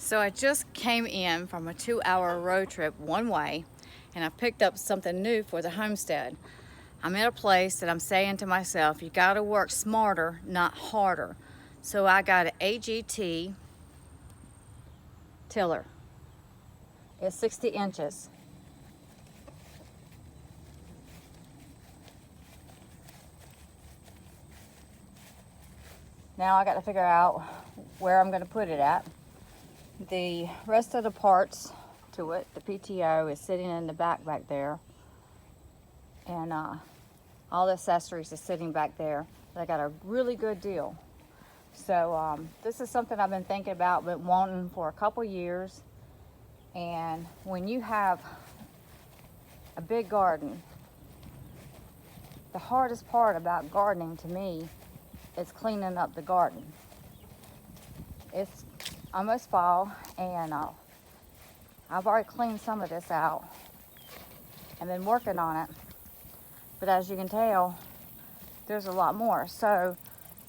So I just came in from a 2-hour road trip one way, and I picked up something new for the homestead. I'm in a place that I'm saying to myself, you gotta work smarter, not harder. So I got an AGT tiller. It's 60 inches. Now I got to figure out where I'm going to put it at. The rest of the parts to it, the PTO, is sitting in the back there. And all the accessories are sitting back there. I got a really good deal. So this is something I've been thinking about, been wanting for a couple years. And when you have a big garden, the hardest part about gardening to me is cleaning up the garden. It's almost fall, and I've already cleaned some of this out and been working on it. But as you can tell, there's a lot more. So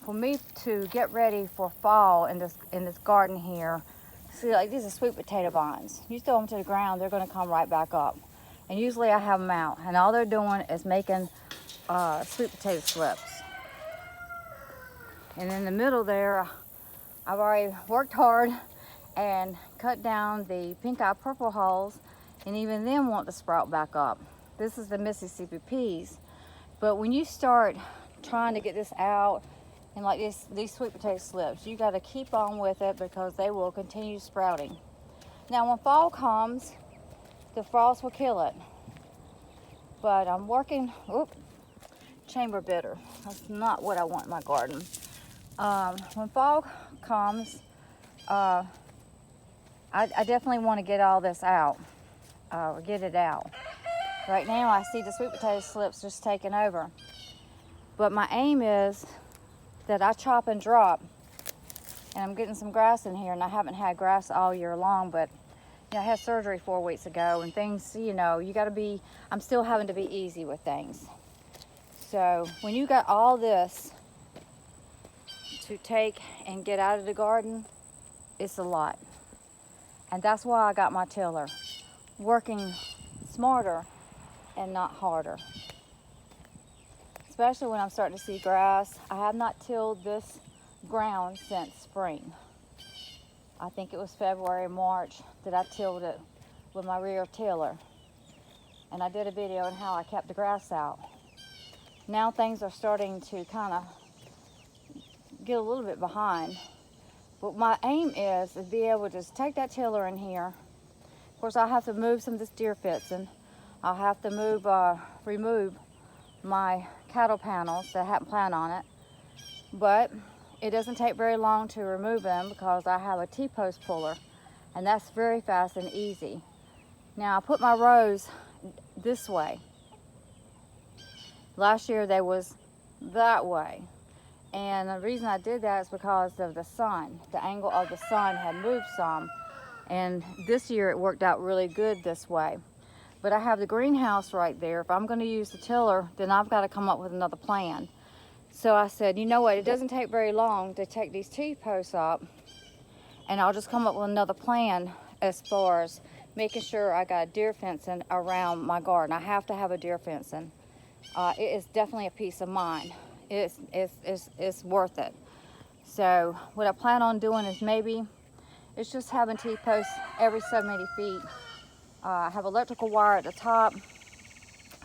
for me to get ready for fall in this garden here, see, like these are sweet potato vines. You throw them to the ground, they're going to come right back up. And usually I have them out, and all they're doing is making sweet potato slips. And in the middle there, I've already worked hard and cut down the pink eye purple hulls, and even them want to sprout back up. This is the Mississippi peas. But when you start trying to get this out, and like these sweet potato slips, you got to keep on with it because they will continue sprouting. Now when fall comes, the frost will kill it. But I'm working, chamber bitter. That's not what I want in my garden. When fall comes, I definitely want to get all this out, or get it out. Right now I see the sweet potato slips just taking over. But my aim is that I chop and drop, and I'm getting some grass in here, and I haven't had grass all year long, but I had surgery 4 weeks ago, and things, you gotta be, I'm still having to be easy with things. So when you got all this to take and get out of the garden, it's a lot. And that's why I got my tiller. Working smarter and not harder. Especially when I'm starting to see grass. I have not tilled this ground since spring. I think it was February, March that I tilled it with my rear tiller. And I did a video on how I kept the grass out. Now things are starting to kind of get a little bit behind. But my aim is to be able to just take that tiller in here. Of course, I'll have to move some of this deer fencing. I'll have to remove my cattle panels that haven't planted on it. But it doesn't take very long to remove them because I have a T-post puller, and that's very fast and easy. Now I put my rows this way. Last year they was that way. And the reason I did that is because of the sun. The angle of the sun had moved some. And this year it worked out really good this way. But I have the greenhouse right there. If I'm going to use the tiller, then I've got to come up with another plan. So I said, you know what, it doesn't take very long to take these T-posts up, and I'll just come up with another plan as far as making sure I got deer fencing around my garden. I have to have a deer fencing. It is definitely a peace of mind. It's worth it. So what I plan on doing is it's just having T-posts every so many feet. I have electrical wire at the top,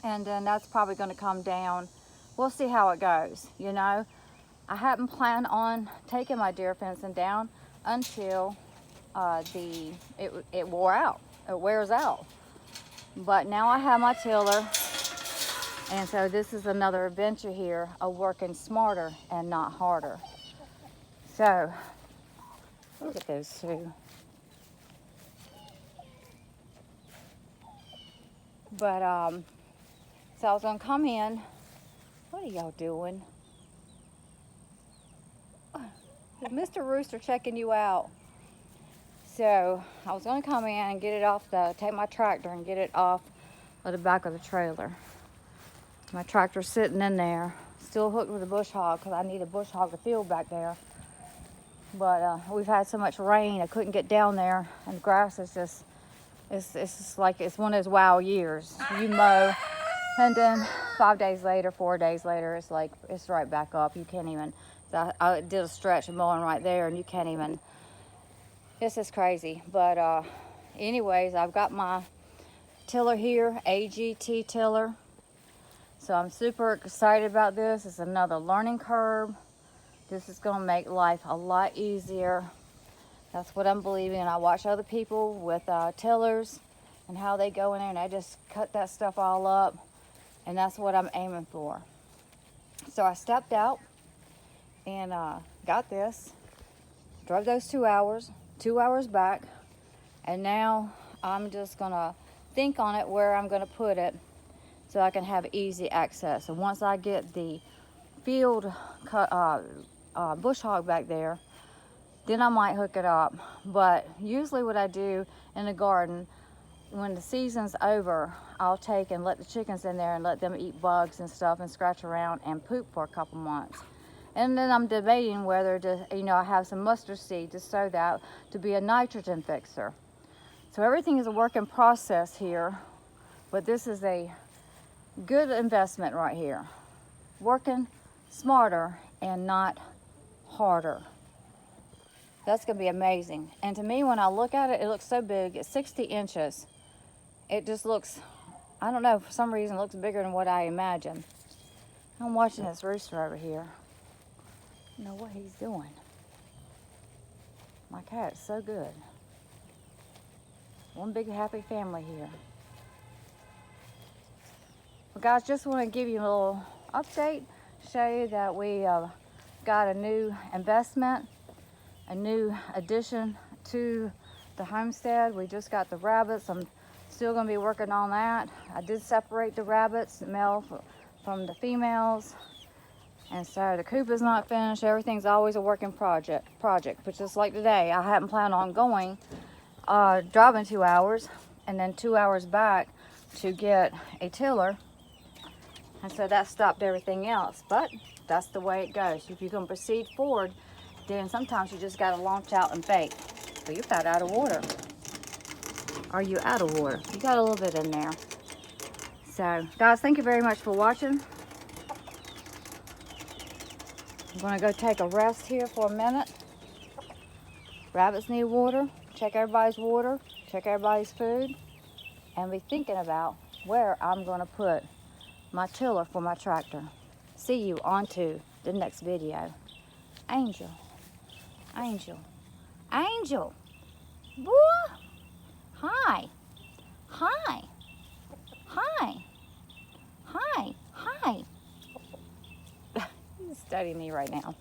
and then that's probably going to come down. We'll see how it goes, I haven't planned on taking my deer fencing down until it wore out. It wears out. But now I have my tiller, and so this is another adventure here of working smarter and not harder. So look at those two. But so I was gonna come in. What are y'all doing? Is Mr. Rooster checking you out? So I was going to come in and get it off take my tractor and get it off of the back of the trailer. My tractor's sitting in there, still hooked with a bush hog because I need a bush hog to field back there. But we've had so much rain, I couldn't get down there, and the grass is just, it's just like, it's one of those wow years. You mow, and then 5 days later, 4 days later, it's like, it's right back up. You can't even, I did a stretch of mowing right there, and you can't even, this is crazy. But anyways, I've got my tiller here, AGT tiller. So I'm super excited about this. It's another learning curve. This is gonna make life a lot easier. That's what I'm believing. And I watch other people with tillers and how they go in there and they just cut that stuff all up. And that's what I'm aiming for. So I stepped out and got this, drove those 2 hours, 2 hours back. And now I'm just gonna think on it where I'm gonna put it so I can have easy access. And once I get the field bush hog back there, then I might hook it up. But usually what I do in the garden, when the season's over, I'll take and let the chickens in there and let them eat bugs and stuff and scratch around and poop for a couple months. And then I'm debating whether to, I have some mustard seed to sow that to be a nitrogen fixer. So everything is a work in process here, but this is a good investment right here. Working smarter and not harder. That's gonna be amazing. And to me, when I look at it, it looks so big. It's 60 inches. It just looks, I don't know, for some reason it looks bigger than what I imagined. I'm watching this rooster over here. I don't know what he's doing. My cat's so good. One big happy family here. Well, guys, just want to give you a little update, show you that we got a new investment, a new addition to the homestead. We just got the rabbits. I'm still going to be working on that. I did separate the rabbits, the male from the females. And so the coop is not finished. Everything's always a working project. But just like today, I hadn't planned on going, driving 2 hours and then 2 hours back to get a tiller. And so that stopped everything else. But that's the way it goes. If you're going to proceed forward, then sometimes you just got to launch out and bait. So you're about out of water. Are you out of water? You got a little bit in there. So, guys, thank you very much for watching. I'm going to go take a rest here for a minute. Rabbits need water. Check everybody's water. Check everybody's food. And be thinking about where I'm going to put my tiller for my tractor. See you on to the next video. Angel. Angel. Angel. Boy. Hi. Hi. Hi. Hi. Hi. He's studying me right now.